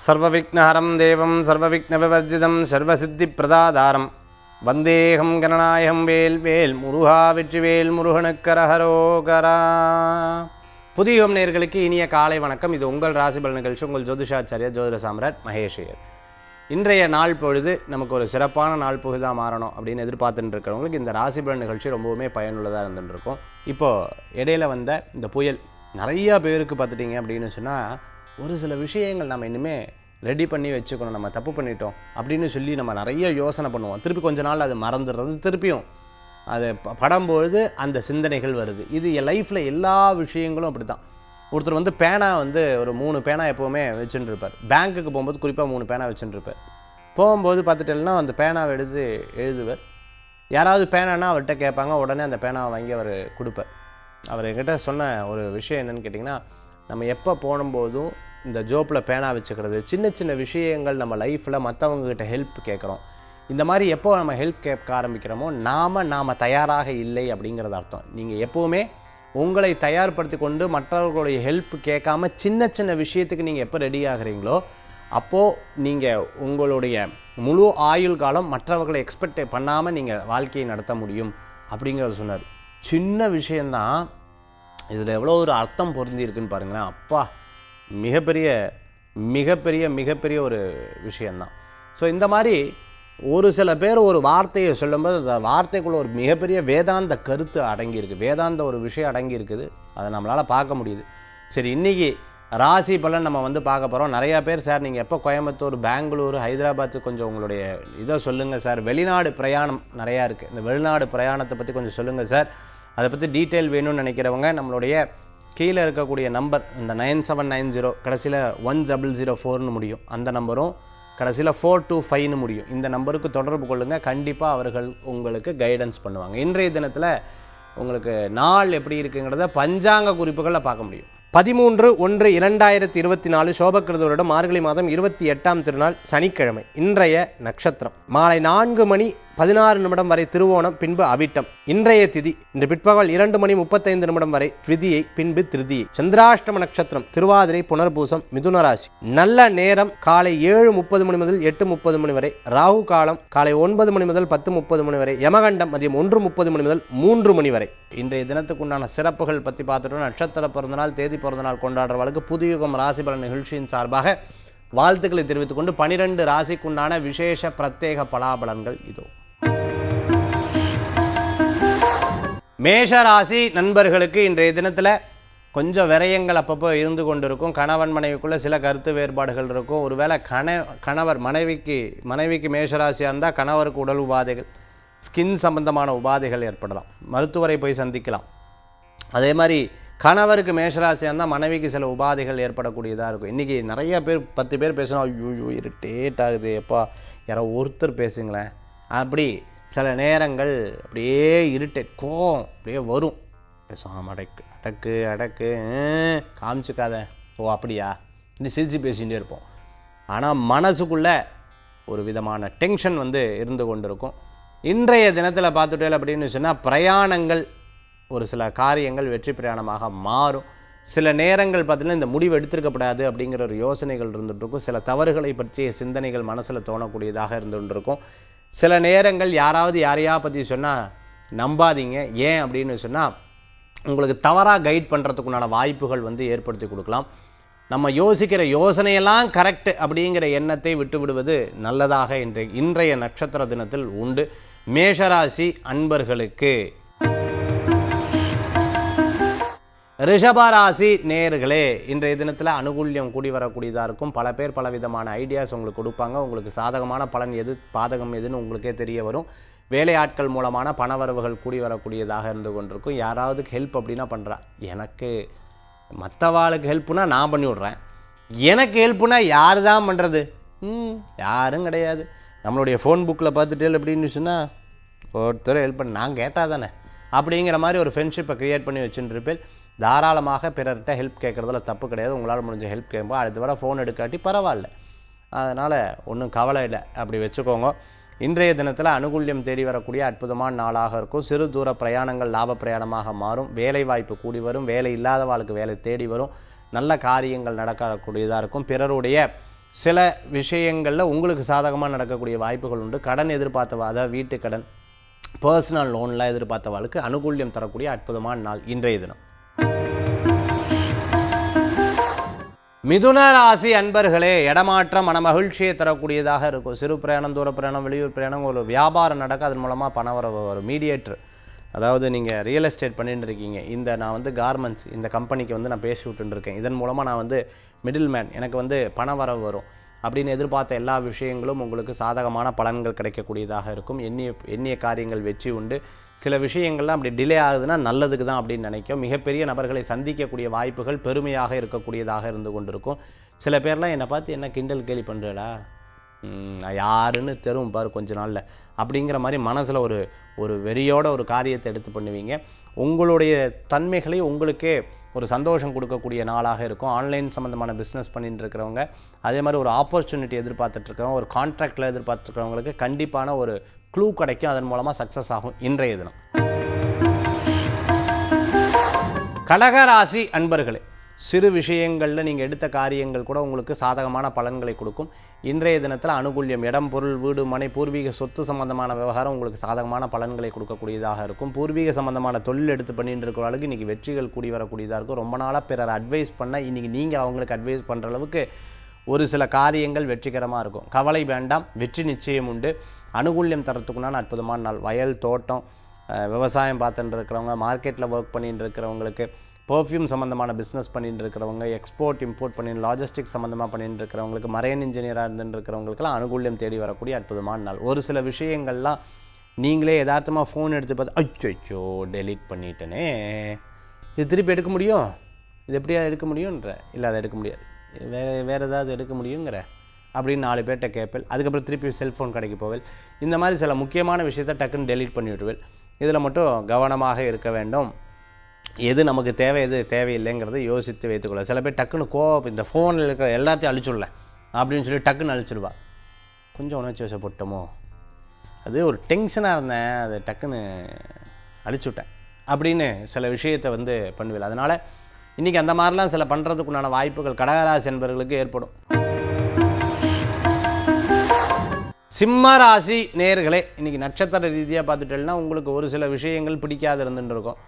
சர்வவிக்னஹரம் தேவம் சர்வவிக்னவிவர்ஜிதம் சர்வசித்திப்பிரதாதாரம் வந்தேகம் கணநாயகம் வேல் வேல் முருகா வெற்றிவேல் முருகனுக்கரஹரோகரா. புதிய நேயர்களுக்கு இனிய காலை வணக்கம். இது உங்கள் ராசிபலன் நிகழ்ச்சி. உங்கள் ஜோதிஷாச்சாரியா ஜோதிட சாம்ராட் மகேஷையர். இன்றைய நாள் பொழுது நமக்கு ஒரு சிறப்பான நாள் பொழுதாக மாறணும் அப்படின்னு எதிர்பார்த்துட்டு இருக்கிறவங்களுக்கு இந்த ராசிபலன் நிகழ்ச்சி ரொம்பவுமே பயனுள்ளதாக இருந்துருக்கும். இப்போது இடையில வந்த இந்த புயல் நிறையா பேருக்கு பார்த்துட்டிங்க அப்படின்னு சொன்னால், ஒரு சில விஷயங்கள் நம்ம இனிமேல் ரெடி பண்ணி வச்சுக்கணும். நம்ம தப்பு பண்ணிட்டோம் அப்படின்னு சொல்லி நம்ம நிறைய யோசனை பண்ணுவோம். திருப்பி கொஞ்ச நாள் அது மறந்துடுறது, திருப்பியும் அது படும்பொழுது அந்த சிந்தனைகள் வருது. இது என் லைஃப்பில் எல்லா விஷயங்களும் அப்படி தான். ஒருத்தர் வந்து பேனா வந்து ஒரு 3 பேனா எப்போவுமே வச்சுட்டு இருப்பார். பேங்க்குக்கு போகும்போது குறிப்பாக 3 பேனா வச்சுட்டு இருப்பார். போகும்போது பார்த்துட்டேன்னா அந்த பேனாவை எடுத்து எழுதுவார். யாராவது பேனானா அவர்கிட்ட கேட்பாங்க, உடனே அந்த பேனாவை வாங்கி அவர் கொடுப்பார். அவர் என்கிட்ட சொன்ன ஒரு விஷயம் என்னென்னு கேட்டிங்கன்னா, நம்ம எப்போ போகும்போதும் இந்த ஜோப்பில் பேனா வச்சுக்கிறது, சின்ன சின்ன விஷயங்கள் நம்ம லைஃப்பில் மற்றவங்ககிட்ட ஹெல்ப் கேட்குறோம். இந்த மாதிரி எப்போ நம்ம ஹெல்ப் கேட்க ஆரம்பிக்கிறோமோ நாம் தயாராக இல்லை அப்படிங்கிறது அர்த்தம். நீங்கள் எப்போவுமே உங்களை தயார்படுத்தி கொண்டு மற்றவர்களுடைய ஹெல்ப் கேட்காம சின்ன சின்ன விஷயத்துக்கு நீங்கள் எப்போ ரெடி ஆகிறீங்களோ அப்போது நீங்கள் உங்களுடைய முழு ஆயுள் காலம் மற்றவர்களை எக்ஸ்பெக்ட் பண்ணாமல் நீங்கள் வாழ்க்கையை நடத்த முடியும் அப்படிங்கிறத சொன்னார். சின்ன விஷயந்தான், இதில் எவ்வளோ ஒரு அர்த்தம் பொருந்தி இருக்குன்னு பாருங்களேன். அப்பா, மிகப்பெரிய மிகப்பெரிய மிகப்பெரிய ஒரு விஷயந்தான். ஸோ இந்த மாதிரி ஒரு சில பேர் ஒரு வார்த்தையை சொல்லும்போது அந்த வார்த்தைக்குள்ள ஒரு மிகப்பெரிய வேதாந்த கருத்து அடங்கியிருக்கு, வேதாந்த ஒரு விஷயம் அடங்கியிருக்குது. அதை நம்மளால் பார்க்க முடியுது. சரி, இன்றைக்கி ராசி பலன் நம்ம வந்து பார்க்க போகிறோம். நிறையா பேர், சார் நீங்கள் எப்போ கோயம்புத்தூர், பெங்களூர், ஹைதராபாத்து கொஞ்சம் உங்களுடைய இதை சொல்லுங்கள் சார். வெளிநாடு பிரயாணம் நிறையா இருக்குது, இந்த வெளிநாடு பிரயாணத்தை பற்றி கொஞ்சம் சொல்லுங்கள் சார். அதை பற்றி டீட்டெயில் வேணும்னு நினைக்கிறவங்க நம்மளுடைய கீழே இருக்கக்கூடிய நம்பர், இந்த 9790 கடைசியில் 1004ன்னு முடியும், அந்த நம்பரும் கடைசியில் 425ன்னு முடியும். இந்த நம்பருக்கு தொடர்பு கொள்ளுங்கள். கண்டிப்பாக அவர்கள் உங்களுக்கு கைடன்ஸ் பண்ணுவாங்க. இன்றைய தினத்தில் உங்களுக்கு நாள் எப்படி இருக்குங்கிறத பஞ்சாங்க குறிப்புகளில் பார்க்க முடியும். 13/1/2024 சோபக்கிருத வருடம் மார்கழி மாதம் 28ஆம் திருநாள் சனிக்கிழமை. இன்றைய நட்சத்திரம் மாலை 4:16 வரை திருவோணம், பின்பு அவிட்டம். இன்றைய திதி இன்று பிற்பகல் 2:35 வரை த்விதியை, பின்பு திருதியை. சந்திராஷ்டம நட்சத்திரம் திருவாதிரை, புனர்பூசம், மிதுன ராசி. நல்ல நேரம் காலை 7:30 முதல் 8:30 வரை. ராகு காலம் காலை 9 முதல் 10:30 வரை. யமகண்டம் மதியம் 1:30 முதல் 3 வரை. இன்றைய தினத்துக்குண்டான சிறப்புகள் பற்றி பார்த்துட்டோம். நட்சத்திர பிறந்தநாள், தேதி பிறந்தநாள் கொண்டாடுறவர்களுக்கு புதுயுகம் ராசி பலன் நிகழ்ச்சியின் சார்பாக வாழ்த்துக்களை தெரிவித்துக் கொண்டு 12 ராசிக்குண்டான விசேஷ பிரத்யேக பலாபலன்கள் இதோ. மேஷ ராசி நண்பர்களுக்கு இன்றைய தினத்தில் கொஞ்சம் விரயங்கள் அப்பப்போ இருந்து கொண்டிருக்கும். கணவன் மனைவிக்குள்ளே சில கருத்து வேறுபாடுகள் இருக்கும். ஒருவேளை கணவர் மனைவிக்கு மேஷராசியாக இருந்தால் கணவருக்கு உடல் உபாதைகள், ஸ்கின் சம்பந்தமான உபாதைகள் ஏற்படலாம், மருத்துவரை போய் சந்திக்கலாம். அதே மாதிரி கணவருக்கு மேஷராசியாக இருந்தால் மனைவிக்கு சில உபாதைகள் ஏற்படக்கூடியதாக இருக்கும். இன்றைக்கி நிறைய பேர் 10 பேர் பேசணும், ஐயோ இரிட்டேட் ஆகுது, எப்பா யாரோ ஒருத்தர் பேசுங்களேன், அப்படி சில நேரங்கள் அப்படியே இரிட்டேட் கோவம் அப்படியே வரும். பேசாமல் அடக்கு காமிச்சிக்காத, ஓ அப்படியா, இன்னும் சிரித்து பேசிகிட்டே இருப்போம். ஆனால் மனசுக்குள்ளே ஒரு விதமான டென்ஷன் வந்து இருந்து கொண்டிருக்கும். இன்றைய தினத்தில் பார்த்துட்டே அப்படின்னு சொன்னால் பிரயாணங்கள், ஒரு சில காரியங்கள் வெற்றி பிரயாணமாக மாறும். சில நேரங்கள் பார்த்திங்கன்னா இந்த முடிவு எடுத்திருக்கப்படாது அப்படிங்கிற ஒரு யோசனைகள் இருந்துகிட்ருக்கும். சில தவறுகளை பற்றிய சிந்தனைகள் மனசில் தோணக்கூடியதாக இருந்துகிட்ருக்கும். சில நேரங்கள் யாரையா பற்றி சொன்னால் நம்பாதீங்க. ஏன் அப்படின்னு சொன்னால் உங்களுக்கு தவறாக கைட் பண்ணுறதுக்குண்டான வாய்ப்புகள் வந்து ஏற்படுத்தி கொடுக்கலாம். நம்ம யோசிக்கிற யோசனையெல்லாம் கரெக்டு அப்படிங்கிற எண்ணத்தை விட்டு விடுவது நல்லதாக இன்றைய நட்சத்திர தினத்தில் உண்டு. மேஷராசி அன்பர்களுக்கு. ரிஷபராசி நேயர்களே, இன்றைய தினத்தில் அனுகூல்யம் கூடி வரக்கூடியதாக இருக்கும். பல பேர் பலவிதமான ஐடியாஸ் உங்களுக்கு கொடுப்பாங்க. உங்களுக்கு சாதகமான பலன் எது, பாதகம் எதுன்னு உங்களுக்கே தெரிய வரும். வேலையாட்கள் மூலமான பணவரவுகள் கூடி வரக்கூடியதாக இருந்து கொண்டிருக்கும். யாராவது ஹெல்ப் அப்படின்னா பண்ணுறா, எனக்கு மற்றவாளுக்கு ஹெல்ப்புனா நான் பண்ணி விட்றேன், எனக்கு ஹெல்ப்புனா யார் தான் பண்ணுறது, யாரும் கிடையாது. நம்மளுடைய ஃபோன் புக்கில் பார்த்துட்டு அப்படின்னு சொன்னால் ஒருத்தர் ஹெல்ப் பண்ண நான் கேட்டால் தானே அப்படிங்கிற மாதிரி ஒரு ஃப்ரெண்ட்ஷிப்பை க்ரியேட் பண்ணி வச்சுருப்பேன். தாராளமாக பிறர்கிட்ட ஹெல்ப் கேட்குறதுல தப்பு கிடையாது. உங்களால் முடிஞ்ச ஹெல்ப் கேட்போம். அடுத்த வர ஃபோன் எடுக்காட்டி பரவாயில்ல, அதனால் ஒன்றும் கவலை இல்லை, அப்படி வச்சுக்கோங்க. இன்றைய தினத்தில் அனுகூல்யம் தேடி வரக்கூடிய அற்புதமான நாளாக இருக்கும். சிறு தூர பிரயாணங்கள் லாப பிரயாணமாக மாறும். வேலை வாய்ப்பு கூடி வரும். வேலை இல்லாதவாளுக்கு வேலை தேடி வரும். நல்ல காரியங்கள் நடக்கக்கூடியதாக இருக்கும். பிறருடைய சில விஷயங்களில் உங்களுக்கு சாதகமாக நடக்கக்கூடிய வாய்ப்புகள் உண்டு. கடன் எதிர்பார்த்தவா, அதாவது வீட்டு கடன், பர்சனல் லோன்லாம் எதிர்பார்த்தவாளுக்கு அனுகூல்யம் தரக்கூடிய அற்புதமான நாள் இன்றைய தினம். மிதுன ராசி அன்பர்களே, இடமாற்றம் மன மகிழ்ச்சியை தரக்கூடியதாக இருக்கும். சிறு பிரயாணம், தூர பிரயாணம், வெளியூர் பிரயாணம், ஒரு வியாபாரம் நடக்க அதன் மூலமாக பணம் வர ஒரு மீடியேட்டர், அதாவது நீங்கள் ரியல் எஸ்டேட் பண்ணிட்டு இருக்கீங்க, இந்த நான் வந்து கார்மெண்ட்ஸ் இந்த கம்பெனிக்கு வந்து நான் பேசி விட்டுருக்கேன், இதன் மூலமாக நான் வந்து மிடில் மேன், எனக்கு வந்து பண வரவு வரும் அப்படின்னு எதிர்பார்த்த எல்லா விஷயங்களும் உங்களுக்கு சாதகமான பலன்கள் கிடைக்கக்கூடியதாக இருக்கும். எண்ணிய காரியங்கள் வெற்றி உண்டு. சில விஷயங்கள்லாம் அப்படி டிலே ஆகுதுன்னா நல்லதுக்கு தான் அப்படின்னு நினைக்கும். மிகப்பெரிய நபர்களை சந்திக்கக்கூடிய வாய்ப்புகள் பெருமையாக இருக்கக்கூடியதாக இருந்து கொண்டிருக்கும். சில பேர்லாம் என்னை பார்த்து என்ன கிண்டல் கேலி பண்ணுறடா, யாருன்னு தெரும் பாரு கொஞ்ச நாளில் அப்படிங்கிற மாதிரி மனசில் ஒரு வெறியோட ஒரு காரியத்தை எடுத்து பண்ணுவீங்க. உங்களுடைய தன்மைகளை உங்களுக்கே ஒரு சந்தோஷம் கொடுக்கக்கூடிய நாளாக இருக்கும். ஆன்லைன் சம்மந்தமான பிஸ்னஸ் பண்ணிட்டு இருக்கிறவங்க, அதே மாதிரி ஒரு ஆப்பர்ச்சுனிட்டி எதிர்பார்த்துட்ருக்கிறவங்க, ஒரு கான்ட்ராக்டில் எதிர்பார்த்துருக்கிறவங்களுக்கு கண்டிப்பான ஒரு க்ளூ கிடைக்கும். அதன் மூலமாக சக்ஸஸ் ஆகும் இன்றைய தினம். கடகராசி அன்பர்களே, சிறு விஷயங்களில் நீங்கள் எடுத்த காரியங்கள் கூட உங்களுக்கு சாதகமான பலன்களை கொடுக்கும். இன்றைய தினத்தில் அனுகூல்யம், இடம், பொருள், வீடு, மனை, பூர்வீக சொத்து சம்பந்தமான விவகாரம் உங்களுக்கு சாதகமான பலன்களை கொடுக்கக்கூடியதாக இருக்கும். பூர்வீக சம்பந்தமான தொழில் எடுத்து பண்ணிட்டு இருக்கிறவங்களுக்கு இன்றைக்கி வெற்றிகள் கூடி வரக்கூடியதாக இருக்கும். ரொம்ப நாளாக பிறர் அட்வைஸ் பண்ண இன்றைக்கி நீங்கள் அவங்களுக்கு அட்வைஸ் பண்ணுற அளவுக்கு ஒரு சில காரியங்கள் வெற்றிகரமாக இருக்கும். கவலை வேண்டாம், வெற்றி நிச்சயம் உண்டு. அனுகூல்யம் தரத்துக்குண்டான அற்புதமான நாள். வயல், தோட்டம், விவசாயம் பார்த்துட்டு இருக்கிறவங்க, மார்க்கெட்டில் ஒர்க் பண்ணிட்டு இருக்கிறவங்களுக்கு, பர்ஃப்யூம் சம்மந்தமான பிஸ்னஸ் பண்ணிட்டு இருக்கிறவங்க, எக்ஸ்போர்ட் இம்போர்ட் பண்ணிட்டு லாஜிஸ்டிக்ஸ் சம்மந்தமாக பண்ணிட்டு இருக்கிறவங்களுக்கு, மரைன் இன்ஜினியராக இருந்துட்டு இருக்கிறவங்களுக்குலாம் அனுகூல்யம் தேடி வரக்கூடிய அற்புதமான நாள். ஒரு சில விஷயங்கள்லாம் நீங்களே யதார்த்தமாக ஃபோன் எடுத்து பார்த்து அச்சோ டெலீட் பண்ணிட்டேனே, இது திருப்பி எடுக்க முடியும், இது எப்படியா எடுக்க முடியுன்ற, இல்லை அதை எடுக்க முடியாது, வேறு ஏதாவது எடுக்க முடியுங்கிற அப்படின்னு 4 பேர்கிட்ட கேட்பேன். அதுக்கப்புறம் திருப்பி செல்ஃபோன் கடைக்கு போவேன். இந்த மாதிரி சில முக்கியமான விஷயத்தை டக்குன்னு டெலீட் பண்ணி விட்டுவேன். இதில் மட்டும் கவனமாக இருக்க வேண்டும். எது நமக்கு தேவை, எது தேவையில்லைங்கிறத யோசித்து வைத்துக்கொள்ள. சில பேர் டக்குன்னு இந்த ஃபோனில் இருக்கிற எல்லாத்தையும் அழிச்சுடல அப்படின்னு சொல்லி டக்குன்னு அழிச்சிடுவா. கொஞ்சம் உணர்ச்சி வசப்பட்டோமோ, அது ஒரு டென்ஷனாக இருந்தேன், அதை டக்குன்னு அழிச்சுவிட்டேன் அப்படின்னு சில விஷயத்தை வந்து பண்ணுவேன். அதனால் இன்றைக்கி அந்த மாதிரிலாம் சில பண்ணுறதுக்குண்டான வாய்ப்புகள் கடகராசி என்பவர்களுக்கு ஏற்படும். சிம்ம ராசி நேயர்களே, இன்றைக்கி நட்சத்திர ரீதியாக பார்த்துட்டேன்னா உங்களுக்கு ஒரு சில விஷயங்கள் பிடிக்காது இருந்துட்டு இருக்கும்.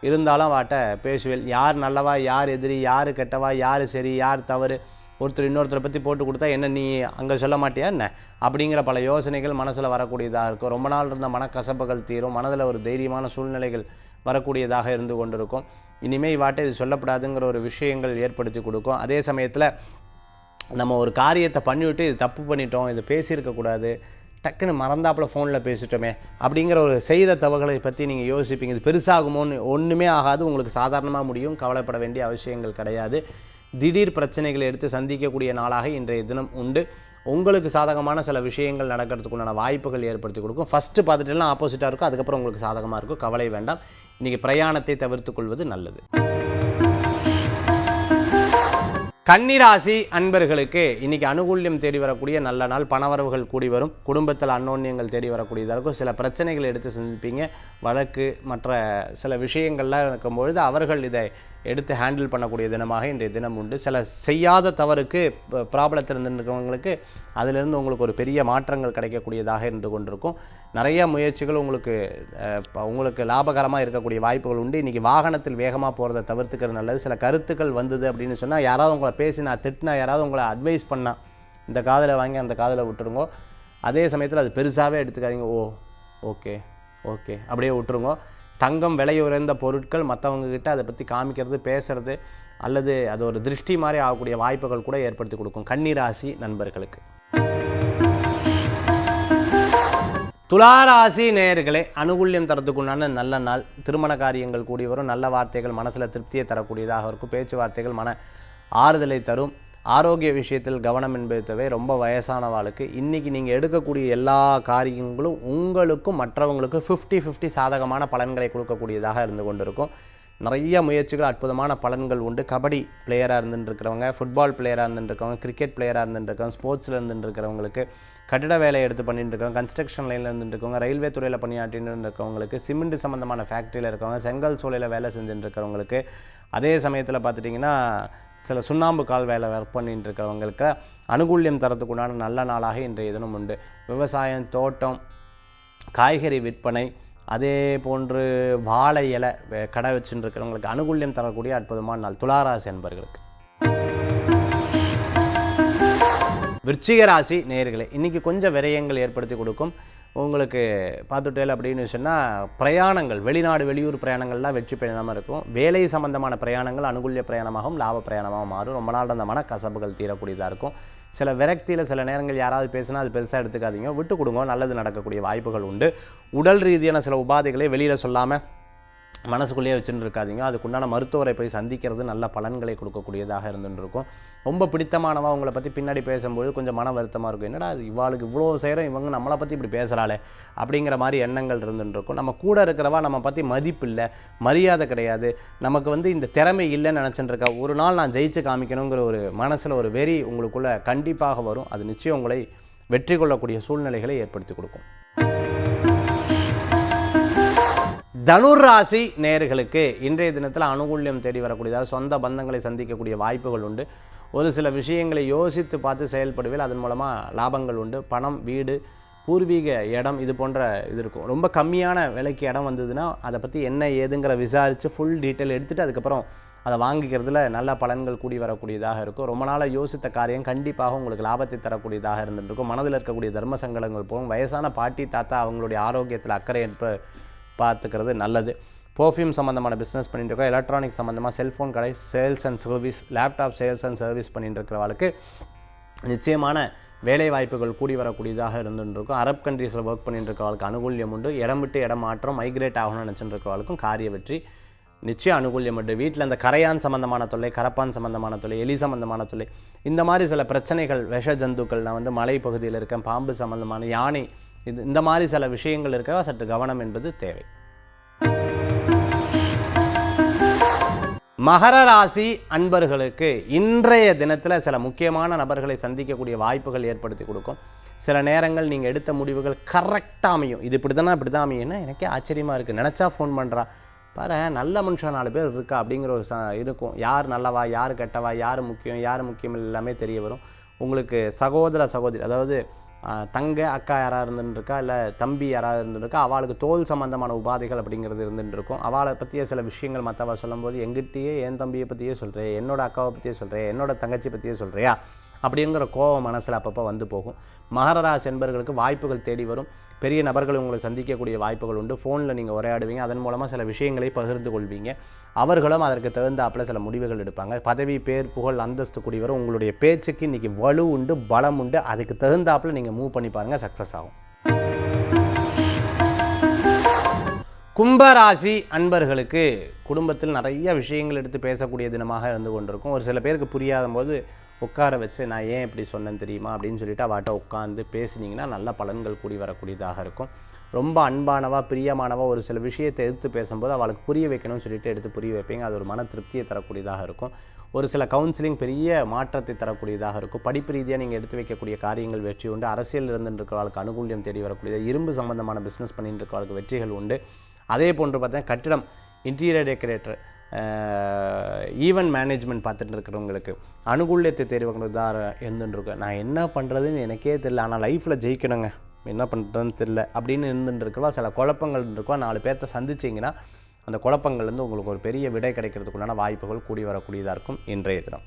இருந்தாலும் வாட்ட பேசுவேல். யார் நல்லவா, யார் எதிரி, யார் கெட்டவா, யார் சரி, யார் தவறு, ஒருத்தர் இன்னொருத்தரை பற்றி போட்டு கொடுத்தா என்ன நீ அங்கே சொல்ல மாட்டியா என்ன அப்படிங்கிற பல யோசனைகள் மனசில் வரக்கூடியதாக இருக்கும். ரொம்ப நாள் இருந்த மனக்கசப்புகள் தீரும். மனதில் ஒரு தைரியமான சூழ்நிலைகள் வரக்கூடியதாக இருந்து கொண்டிருக்கும். இனிமேல் வாட்டை இது சொல்லப்படாதுங்கிற ஒரு விஷயங்கள் ஏற்படுத்தி கொடுக்கும். அதே சமயத்தில் நம்ம ஒரு காரியத்தை பண்ணிவிட்டு இது தப்பு பண்ணிட்டோம், இது பேசியிருக்கக்கூடாது, டக்குன்னு மறந்தாப்பில் ஃபோனில் பேசிட்டோமே அப்படிங்கிற ஒரு செய்த தவறுகளை பற்றி நீங்கள் யோசிப்பீங்க. இது பெருசாகுமோன்னு. ஒன்றுமே ஆகாது, உங்களுக்கு சாதாரணமாக முடியும். கவலைப்பட வேண்டிய அவசியங்கள் கிடையாது. திடீர் பிரச்சனைகளை எடுத்து சந்திக்கக்கூடிய நாளாக இன்றைய தினம் உண்டு. உங்களுக்கு சாதகமான சில விஷயங்கள் நடக்கிறதுக்குண்டான வாய்ப்புகள் ஏற்படுத்தி கொடுக்கும். ஃபஸ்ட்டு பார்த்துட்டுலாம் ஆப்போசிட்டாக இருக்கும், அதுக்கப்புறம் உங்களுக்கு சாதகமாக இருக்கும். கவலை வேண்டாம். இன்றைக்கி பிரயாணத்தை தவிர்த்து கொள்வது நல்லது. கன்னிராசி அன்பர்களுக்கு இன்றைக்கி அனுகூல்யம் தேடி வரக்கூடிய நல்ல நாள். பணவரவுகள் கூடி வரும். குடும்பத்தில் அன்னோன்யங்கள் தேடி வரக்கூடியதாக இருக்கும். சில பிரச்சனைகளை எடுத்து சந்திப்பீங்க. வழக்கு மற்ற சில விஷயங்கள்லாம் இருக்கும்பொழுது அவர்கள் இதை எடுத்து ஹேண்டில் பண்ணக்கூடிய தினமாக இன்றைய தினம் உண்டு. சில செய்யாத தவறுக்கு ப்ராப்ளத்தில் இருந்துருக்கிறவங்களுக்கு அதிலிருந்து உங்களுக்கு ஒரு பெரிய மாற்றங்கள் கிடைக்கக்கூடியதாக இருந்து கொண்டிருக்கும். நிறைய முயற்சிகள் உங்களுக்கு லாபகரமாக இருக்கக்கூடிய வாய்ப்புகள் உண்டு. இன்றைக்கி வாகனத்தில் வேகமாக போகிறத தவிர்த்துக்கிறது நல்லது. சில கருத்துக்கள் வந்தது அப்படின்னு சொன்னால், யாராவது உங்களை பேசி நான் திட்டினா, யாராவது உங்களை அட்வைஸ் பண்ணால் இந்த காதில் வாங்கி அந்த காதில் விட்டுருங்க. அதே சமயத்தில் அது பெருசாகவே எடுத்துக்காதீங்க. ஓகே அப்படியே விட்டுருங்க. தங்கம், விலை உயர்ந்த பொருட்கள் மற்றவங்கக்கிட்ட அதை பற்றி காமிக்கிறது, பேசுகிறது, அல்லது அது ஒரு திருஷ்டி மாதிரி ஆகக்கூடிய வாய்ப்புகள் கூட ஏற்படுத்தி கொடுக்கும் கன்னிராசி நண்பர்களுக்கு. துளாராசி நேயர்களே, அனுகூல்யம் தரத்துக்குண்டான நல்ல நாள். திருமண காரியங்கள் கூடி வரும். நல்ல வார்த்தைகள் மனசில் திருப்தியை தரக்கூடியதாக இருக்கும். பேச்சுவார்த்தைகள் மன ஆறுதலை தரும். ஆரோக்கிய விஷயத்தில் கவனம் என்பது தேவை. ரொம்ப வயசானவாளுக்கு இன்றைக்கி நீங்கள் எடுக்கக்கூடிய எல்லா காரியங்களும் உங்களுக்கும் மற்றவங்களுக்கும் 50-50 சாதகமான பலன்களை கொடுக்கக்கூடியதாக இருந்து கொண்டிருக்கும். நிறைய முயற்சிகள், அற்புதமான பலன்கள் உண்டு. கபடி பிளேயராக இருந்துட்டுருக்கிறவங்க, ஃபுட்பால் பிளேயராக இருந்துட்டுருக்கவங்க, கிரிக்கெட் பிளேயராக இருந்துட்டுருக்கவங்க, ஸ்போர்ட்ஸில் இருந்துட்டுருக்கிறவங்களுக்கு, கட்டிட வேலையை எடுத்து பண்ணிட்டு இருக்கவங்க, கன்ஸ்ட்ரக்ஷன் லைனில் இருந்துட்டுருக்கவங்க, ரயில்வே துறையில் பணியாற்றின்னு இருக்கவங்களுக்கு, சிமெண்ட் சம்மந்தமான ஃபேக்ட்ரியில் இருக்கவங்க, செங்கல் சூளையில் வேலை செஞ்சுட்டு இருக்கிறவங்களுக்கு, அதே சமயத்தில் பார்த்துட்டிங்கன்னா சில சுண்ணாம்பு கால் வேலை ஒர்க் பண்ணிட்டு இருக்கிறவங்களுக்கு அனுகூல்யம் தரத்துக்குண்டான நல்ல நாளாக இன்றைய தினம் உண்டு. விவசாயம், தோட்டம், காய்கறி விற்பனை, அதே போன்று வாழை இலை கடை வச்சுட்டு இருக்கிறவங்களுக்கு அனுகூல்யம் தரக்கூடிய அற்புதமான நாள். துளாராசி அன்பர்களுக்கு. விருச்சிக ராசி நேயர்களே, இன்றைக்கி கொஞ்சம் விரயங்கள் ஏற்படுத்தி கொடுக்கும். உங்களுக்கு பார்த்துட்டேல் அப்படின்னு சொன்னால் பிரயாணங்கள், வெளிநாடு வெளியூர் பிரயாணங்கள்லாம் வெற்றி பயணமாக இருக்கும். வேலை சம்பந்தமான பிரயாணங்கள் அனுகூல்ய பிரயாணமாகவும் லாப பிரயாணமாகவும் மாறும். ரொம்ப நாள் அந்த மனக்கசப்புகள் தீரக்கூடியதாக இருக்கும். சில விரக்தியில் சில நேரங்கள் யாராவது பேசினா அது பெருசாக எடுத்துக்காதீங்க, விட்டு கொடுங்க, நல்லது நடக்கக்கூடிய வாய்ப்புகள் உண்டு. உடல் ரீதியான சில உபாதைகளை வெளியில் சொல்லாமல் மனசுக்குள்ளேயே வச்சுட்டு இருக்காதீங்க. அதுக்குண்டான மருத்துவரை போய் சந்திக்கிறது நல்ல பலன்களை கொடுக்கக்கூடியதாக இருந்துருக்கும். ரொம்ப பிடித்தமானவா உங்களை பற்றி பின்னாடி பேசும்போது கொஞ்சம் மன வருத்தமாக இருக்கும். என்னடா அது இவாளுக்கு இவ்வளோ செய்கிறோம், இவங்க நம்மளை பற்றி இப்படி பேசுகிறாளே அப்படிங்கிற மாதிரி எண்ணங்கள் இருந்துருக்கும். நம்ம கூட இருக்கிறவா நம்ம பற்றி மதிப்பு இல்லை, மரியாதை கிடையாது, நமக்கு இந்த திறமை இல்லைன்னு நினச்சிட்டு இருக்கா. ஒரு நாள் நான் ஜெயிச்சு காமிக்கணுங்கிற ஒரு மனசில் ஒரு வெறி உங்களுக்குள்ளே கண்டிப்பாக வரும். அது நிச்சயம் உங்களை வெற்றி கொள்ளக்கூடிய சூழ்நிலைகளை ஏற்படுத்தி கொடுக்கும். தனுர் ராசி நேயர்களுக்கு இன்றைய தினத்தில் அனுகூல்யம் தேடி வரக்கூடியதாக சொந்த பந்தங்களை சந்திக்கக்கூடிய வாய்ப்புகள் உண்டு. ஒரு சில விஷயங்களை யோசித்து பார்த்து செயல்படுவேல், அதன் மூலமாக லாபங்கள் உண்டு. பணம், வீடு, பூர்வீக இடம் இது போன்ற இது இருக்கும். ரொம்ப கம்மியான விலைக்கு இடம் வந்ததுன்னா அதை பற்றி என்ன ஏதுங்கிற விசாரித்து ஃபுல் டீட்டெயில் எடுத்துகிட்டு அதுக்கப்புறம் அதை வாங்கிக்கிறதுல நல்ல பலன்கள் கூடி வரக்கூடியதாக இருக்கும். ரொம்ப நாளாக யோசித்த காரியம் கண்டிப்பாக உங்களுக்கு லாபத்தை தரக்கூடியதாக இருந்துருக்கும். மனதில் இருக்கக்கூடிய தர்ம சங்கடங்கள் போகும். வயசான பாட்டி தாத்தா அவங்களுடைய ஆரோக்கியத்தில் அக்கறை பார்த்துக்கிறது நல்லது. பர்ஃப்யூம் சம்மந்தமான பிஸ்னஸ் பண்ணிட்டு இருக்கோம். எலக்ட்ரானிக் சம்மந்தமாக செல்ஃபோன் கடை, sales and service, laptop sales and service பண்ணிட்டு இருக்கிறவங்களுக்கு நிச்சயமான வேலை வாய்ப்புகள் கூடி வரக்கூடியதாக இருந்துருக்கும். அரப் கண்ட்ரீஸில் ஒர்க் பண்ணிட்டு இருக்கிறவங்களுக்கு அனுகூல்யம் உண்டு. இடம் விட்டு இடம் மாற்றம், மைக்ரேட் ஆகணும்னு நினச்சிட்டு இருக்கிறவங்களுக்கும் காரிய வெற்றி நிச்சயம் அனுகூல்யம் உண்டு. வீட்டில் அந்த கரையான் சம்மந்தமான தொல்லை, கரப்பான் சம்மந்தமான தொல்லை, எலி சம்மந்தமான தொல்லை, இந்த மாதிரி சில பிரச்சனைகள், விஷ ஜந்துக்கள், நான் மலை பகுதியில் இருக்கேன், பாம்பு சம்மந்தமான, யானை, இந்த மாதிரி சில விஷயங்கள் இருக்க சற்று கவனம் என்பது தேவை. மகர ராசி அன்பர்களுக்கு இன்றைய தினத்தில் சில முக்கியமான நபர்களை சந்திக்கக்கூடிய வாய்ப்புகள் ஏற்படுத்தி கொடுக்கும். சில நேரங்கள் நீங்கள் எடுத்த முடிவுகள் கரெக்டாக அமையும். இது இப்படி தான் அமையும்னா எனக்கே ஆச்சரியமாக இருக்குது. நினச்சா ஃபோன் பண்ணுறா பாரு, நல்ல மனுஷன் 4 பேர் இருக்கா அப்படிங்கிற ஒரு இருக்கும். யார் நல்லவா, யார் கெட்டவா, யார் முக்கியம், யார் முக்கியம் எல்லாமே தெரிய வரும். உங்களுக்கு சகோதர சகோதரி, அதாவது தங்க அக்கா யாராக இருந்துருக்கா, இல்லை தம்பி யாராவது இருந்துருக்கா, அவளுக்கு தோல் சம்பந்தமான உபாதைகள் அப்படிங்கிறது இருந்துருக்கும். அவளை பற்றிய சில விஷயங்கள் மற்றவா சொல்லும்போது எங்கிட்டயே என் தம்பியை பற்றியே சொல்கிறேன், என்னோட அக்காவை பற்றியே சொல்கிறேன், என்னோட தங்கச்சி பற்றியே சொல்கிறியா அப்படிங்கிற கோபம் மனசில் அப்பப்போ வந்து போகும். மகர ராசி என்பவர்களுக்கு வாய்ப்புகள் தேடி வரும். பெரிய நபர்கள் உங்களை சந்திக்கக்கூடிய வாய்ப்புகள் உண்டு. ஃபோனில் நீங்கள் உரையாடுவீங்க, அதன் மூலமாக சில விஷயங்களை பகிர்ந்து கொள்வீங்க. அவர்களும் அதற்கு தகுந்தாப்பில் சில முடிவுகள் எடுப்பாங்க. பதவி, பேர், புகழ், அந்தஸ்து கூடி வரும். உங்களுடைய பேச்சுக்கு இன்றைக்கி வலு உண்டு, பலம் உண்டு. அதுக்கு தகுந்தாப்பில் நீங்கள் மூவ் பண்ணி பாருங்கள், சக்ஸஸ் ஆகும். கும்பராசி அன்பர்களுக்கு குடும்பத்தில் நிறைய விஷயங்கள் எடுத்து பேசக்கூடிய தினமாக இருந்து கொண்டிருக்கும். ஒரு சில பேருக்கு புரியாத போது உட்கார வச்சு நான் ஏன் இப்படி சொன்னேன்னு தெரியுமா அப்படின்னு சொல்லிட்டு அவட்ட உட்காந்து பேசினீங்கன்னா நல்ல பலன்கள் கூடி வரக்கூடியதாக இருக்கும். ரொம்ப அன்பானவா, பிரியமானவா ஒரு சில விஷயத்தை எடுத்து பேசும்போது அவளுக்கு புரிய வைக்கணும்னு சொல்லிட்டு எடுத்து புரிய வைப்பீங்க. அது ஒரு மன திருப்தியை தரக்கூடியதாக இருக்கும். ஒரு சில கவுன்சிலிங் பெரிய மாற்றத்தை தரக்கூடியதாக இருக்கும். படிப்பு ரீதியாக நீங்கள் எடுத்து வைக்கக்கூடிய காரியங்கள் வெற்றி உண்டு. அரசியல் இருந்துருக்கிறவர்களுக்கு அனுகூல்யம் தேடி வரக்கூடியது. இரும்பு சம்பந்தமான பிஸ்னஸ் பண்ணிட்டு இருக்கிறவர்களுக்கு வெற்றிகள் உண்டு. அதே போன்று பார்த்தீங்கன்னா கட்டிடம், இன்டீரியர் டெக்கரேட்டர், ஈவெண்ட் மேனேஜ்மெண்ட் பார்த்துட்டு இருக்கிறவங்களுக்கு அனுகூல்யத்தை தெரிவிக்கிறதாக இருந்துருக்கேன். நான் என்ன பண்ணுறதுன்னு எனக்கே தெரியல, ஆனால் லைஃப்பில் ஜெயிக்கணுங்க, என்ன பண்ணுறதுன்னு தெரியல அப்படின்னு இருந்துருக்கவா சில குழப்பங்கள் இருக்கா. 4 பேர்த்த சந்திச்சிங்கன்னா அந்த குழப்பங்கள்லேருந்து உங்களுக்கு ஒரு பெரிய விடை கிடைக்கிறதுக்குள்ளான வாய்ப்புகள் கூடி வரக்கூடியதாக இருக்கும் இன்றைய தினம்.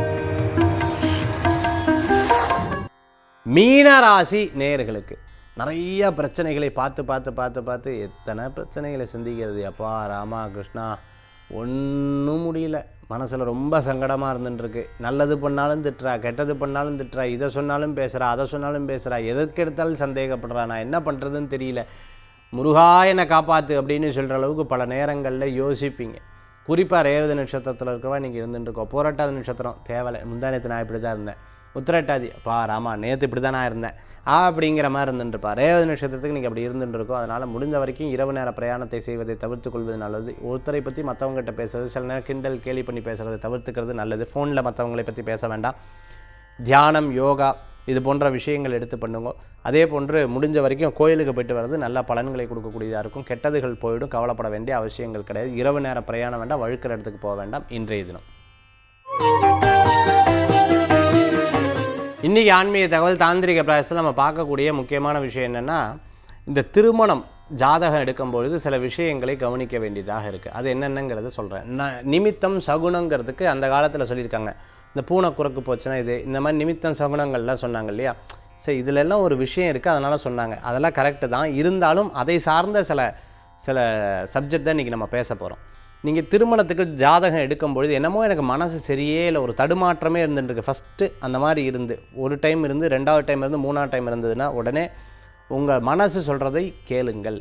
மீனராசி நேயர்களுக்கு நிறைய பிரச்சனைகளை பார்த்து எத்தனை பிரச்சனைகளை சந்திக்கிறது. அப்பா ராமா கிருஷ்ணா, ஒன்றும் முடியல. மனசில் ரொம்ப சங்கடமாக இருந்துட்டுருக்கு. நல்லது பண்ணாலும் திட்டுறா, கெட்டது பண்ணாலும் திட்டுறா, இதை சொன்னாலும் பேசுகிறா, அதை சொன்னாலும் பேசுகிறா, எதற்கு எடுத்தாலும் சந்தேகப்படுறா, நான் என்ன பண்ணுறதுன்னு தெரியல, முருகா என்னை காப்பாற்று அப்படின்னு சொல்கிற அளவுக்கு பல நேரங்களில் யோசிப்பீங்க. குறிப்பாக ரேவதி நட்சத்திரத்தில் இருக்கவா நீங்கள் இருந்துட்டுருக்கோம். போராட்டாதி நட்சத்திரம் தேவலை, முந்தானத்து நான் இப்படி தான் இருந்தேன். உத்திரட்டாதி, அப்பா ராமா நேற்று இப்படி தான் நான் இருந்தேன் அப்படிங்கிற மாதிரி இருந்துட்டுருப்பா. ரேவதி நட்சத்திரத்துக்கு நீங்கள் அப்படி இருந்துட்டுருக்கோம். அதனால் முடிஞ்ச வரைக்கும் இரவு நேர பிரயாணத்தை செய்வதை தவிர்த்து கொள்வது நல்லது. ஒருத்தரை பற்றி மற்றவங்ககிட்ட பேசுறது, சில நேரம் கிண்டல் கேலி பண்ணி பேசுகிறதை தவிர்த்துக்கிறது நல்லது. ஃபோனில் மற்றவங்களை பற்றி பேச வேண்டாம். தியானம், யோகா இது போன்ற விஷயங்கள் எடுத்து பண்ணுங்க. அதே போன்று முடிஞ்ச வரைக்கும் கோயிலுக்கு போய்ட்டு வர்றது நல்ல பலன்களை கொடுக்கக்கூடியதாக இருக்கும். கெட்டதுகள் போயிடும், கவலைப்பட வேண்டிய அவசியங்கள் கிடையாது. இரவு நேர பிரயாணம் வேண்டாம், வழுக்கிற இடத்துக்கு போக வேண்டாம் இன்றைய தினம். இன்றைக்கி ஆன்மீக தகவல் தாந்திரிக பிராயசத்தில் நம்ம பார்க்கக்கூடிய முக்கியமான விஷயம் என்னென்னா, இந்த திருமணம் ஜாதகம் எடுக்கும்பொழுது சில விஷயங்களை கவனிக்க வேண்டியதாக இருக்குது. அது என்னென்னங்கிறத சொல்கிறேன். நிமித்தம் சகுனங்கிறதுக்கு அந்த காலத்தில் சொல்லியிருக்காங்க. இந்த பூனை குறுக்கு போச்சுன்னா இது இந்த மாதிரி நிமித்தம் சகுனங்கள்லாம் சொன்னாங்க இல்லையா? சரி, இதிலெல்லாம் ஒரு விஷயம் இருக்குது, அதனால் சொன்னாங்க. அதெல்லாம் கரெக்டு தான். இருந்தாலும் அதை சார்ந்த சில சப்ஜெக்ட் தான் இன்றைக்கி நம்ம பேச போகிறோம். நீங்கள் திருமணத்துக்கு ஜாதகம் எடுக்கும்பொழுது என்னமோ எனக்கு மனசு சரியே இல்லை, ஒரு தடுமாற்றமே இருந்துருக்கு. ஃபஸ்ட்டு அந்த மாதிரி இருந்து ஒரு டைம் இருந்து, ரெண்டாவது டைம் இருந்து, மூணாவது டைம் இருந்ததுன்னா உடனே உங்கள் மனசு சொல்கிறதை கேளுங்கள்.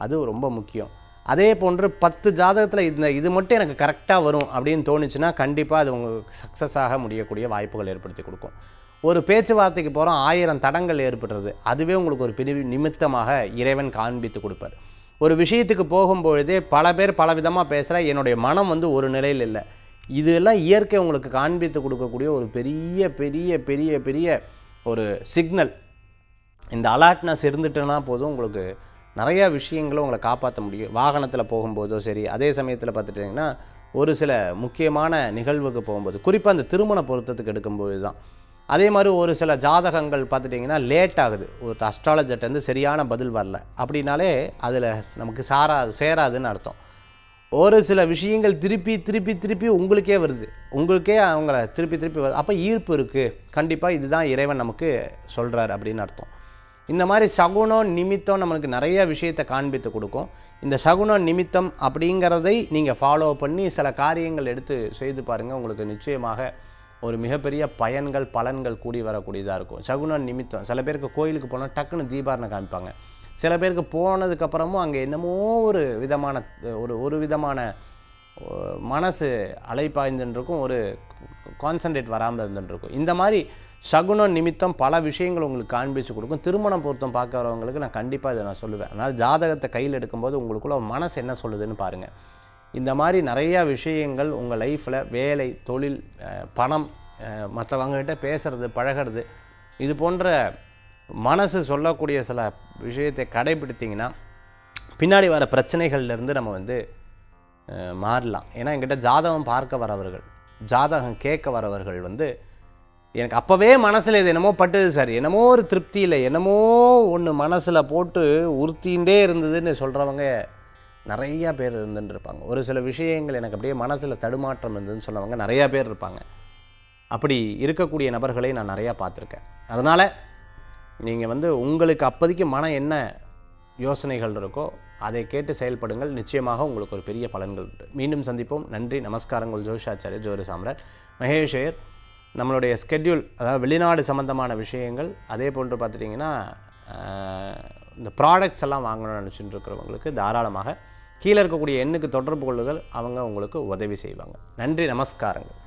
அது ரொம்ப முக்கியம். அதே போன்று 10 ஜாதகத்தில் இது மட்டும் எனக்கு கரெக்டாக வரும் அப்படின்னு தோணுச்சுன்னா கண்டிப்பாக அது உங்களுக்கு சக்ஸஸ் ஆக முடியக்கூடிய வாய்ப்புகள் ஏற்படுத்தி கொடுக்கும். ஒரு பேச்சுவார்த்தைக்கு போகிறோம், 1000 தடங்கள் ஏற்படுறது, அதுவே உங்களுக்கு ஒரு பெரிய நிமித்தமாக இறைவன் காண்பித்து கொடுப்பார். ஒரு விஷயத்துக்கு போகும்பொழுதே பல பேர் பல விதமாக பேசுகிற, என்னுடைய மனம் ஒரு நிலையில் இல்லை. இதெல்லாம் இயற்கை உங்களுக்கு காண்பித்து கொடுக்கக்கூடிய ஒரு பெரிய பெரிய பெரிய பெரிய ஒரு சிக்னல். இந்த அலர்ட்னஸ் இருந்துட்டுனா போதும், உங்களுக்கு நிறையா விஷயங்களும் உங்களை காப்பாற்ற முடியும். வாகனத்தில் போகும்போதோ சரி, அதே சமயத்தில் பார்த்துட்டிங்கன்னா ஒரு சில முக்கியமான நிகழ்வுக்கு போகும்போது, குறிப்பாக அந்த திருமண பொருத்தத்துக்கு எடுக்கும்போது தான். அதே மாதிரி ஒரு சில ஜாதகங்கள் பார்த்துட்டிங்கன்னா லேட் ஆகுது, ஒரு அஸ்ட்ராலஜர்ட்டேருந்து சரியான பதில் வரல அப்படின்னாலே அதில் நமக்கு சேராதுன்னு அர்த்தம். ஒரு சில விஷயங்கள் திருப்பி திருப்பி திருப்பி உங்களுக்கே வருது, உங்களுக்கே அவங்கள திருப்பி திருப்பி வருது. அப்போ ஈர்ப்பு இருக்குது, கண்டிப்பாக இதுதான் இறைவன் நமக்கு சொல்கிறார் அப்படின்னு அர்த்தம். இந்த மாதிரி சகுனம் நிமித்தம் நம்மளுக்கு நிறைய விஷயத்தை காண்பித்து கொடுக்கும். இந்த சகுனம் நிமித்தம் அப்படிங்கிறதை நீங்கள் ஃபாலோ பண்ணி சில காரியங்கள் எடுத்து செய்து பாருங்கள். உங்களுக்கு நிச்சயமாக ஒரு மிகப்பெரிய பலன்கள் கூடி வரக்கூடியதாக இருக்கும். சகுனம் நிமித்தம் சில பேருக்கு கோயிலுக்கு போனால் டக்குன்னு தீபாரணை காமிப்பாங்க. சில பேருக்கு போனதுக்கப்புறமும் அங்கே என்னமோ ஒரு விதமான மனசு அலைப்பாய்ந்துருக்கும், ஒரு கான்சன்ட்ரேட் வராமல் இருந்துருக்கும். இந்த மாதிரி சகுனம் நிமித்தம் பல விஷயங்கள் உங்களுக்கு காண்பிச்சு கொடுக்கும். திருமணம் பொருத்தம் பார்க்க வரவங்களுக்கு நான் கண்டிப்பாக இதை நான் சொல்லுவேன். அதனால் ஜாதகத்தை கையில் எடுக்கும்போது உங்களுக்குள்ள மனசு என்ன சொல்லுதுன்னு பாருங்கள். இந்த மாதிரி நிறையா விஷயங்கள் உங்கள் லைஃப்பில் வேலை, தொழில், பணம், மற்றவங்ககிட்ட பேசுகிறது, பழகிறது, இது போன்ற மனசு சொல்லக்கூடிய சில விஷயத்தை கடைபிடித்திங்கன்னா பின்னாடி வர பிரச்சனைகள்லேருந்து நம்ம மாறலாம். ஏன்னா என்கிட்ட ஜாதகம் பார்க்க வரவர்கள், ஜாதகம் கேட்க வரவர்கள் எனக்கு அப்போவே மனசில் இது என்னமோ பட்டுது சார், என்னமோ ஒரு திருப்தி இல்லை, என்னமோ ஒன்று மனசில் போட்டு உறுத்திகிட்டே இருந்ததுன்னு சொல்கிறவங்க நிறையா பேர் இருந்துருப்பாங்க. ஒரு சில விஷயங்கள் எனக்கு அப்படியே மனசில் தடுமாற்றம் இருந்ததுன்னு சொன்னவங்க நிறையா பேர் இருப்பாங்க. அப்படி இருக்கக்கூடிய நபர்களை நான் நிறையா பார்த்துருக்கேன். அதனால் நீங்கள் உங்களுக்கு அப்போதைக்கு மனம் என்ன யோசனைகள் இருக்கோ அதை கேட்டு செயல்படுங்கள். நிச்சயமாக உங்களுக்கு ஒரு பெரிய பலன்கள் உண்டு. மீண்டும் சந்திப்போம். நன்றி, நமஸ்காரங்கள். ஜோதிஷாச்சாரியர் ஜோதிட சாம்ராட் மகேஷ் ஐயர். நம்மளுடைய ஸ்கெட்யூல், அதாவது வெளிநாடு சம்மந்தமான விஷயங்கள், அதே போன்று பார்த்துட்டிங்கன்னா இந்த ப்ராடக்ட்ஸ் எல்லாம் வாங்கணும்னு நினச்சிட்டு இருக்கிறவங்களுக்கு தாராளமாக கீழே இருக்கக்கூடிய எண்ணுக்கு தொடர்பு கொள்ளுதல், அவங்க உங்களுக்கு உதவி செய்வாங்க. நன்றி, நமஸ்காரங்கள்.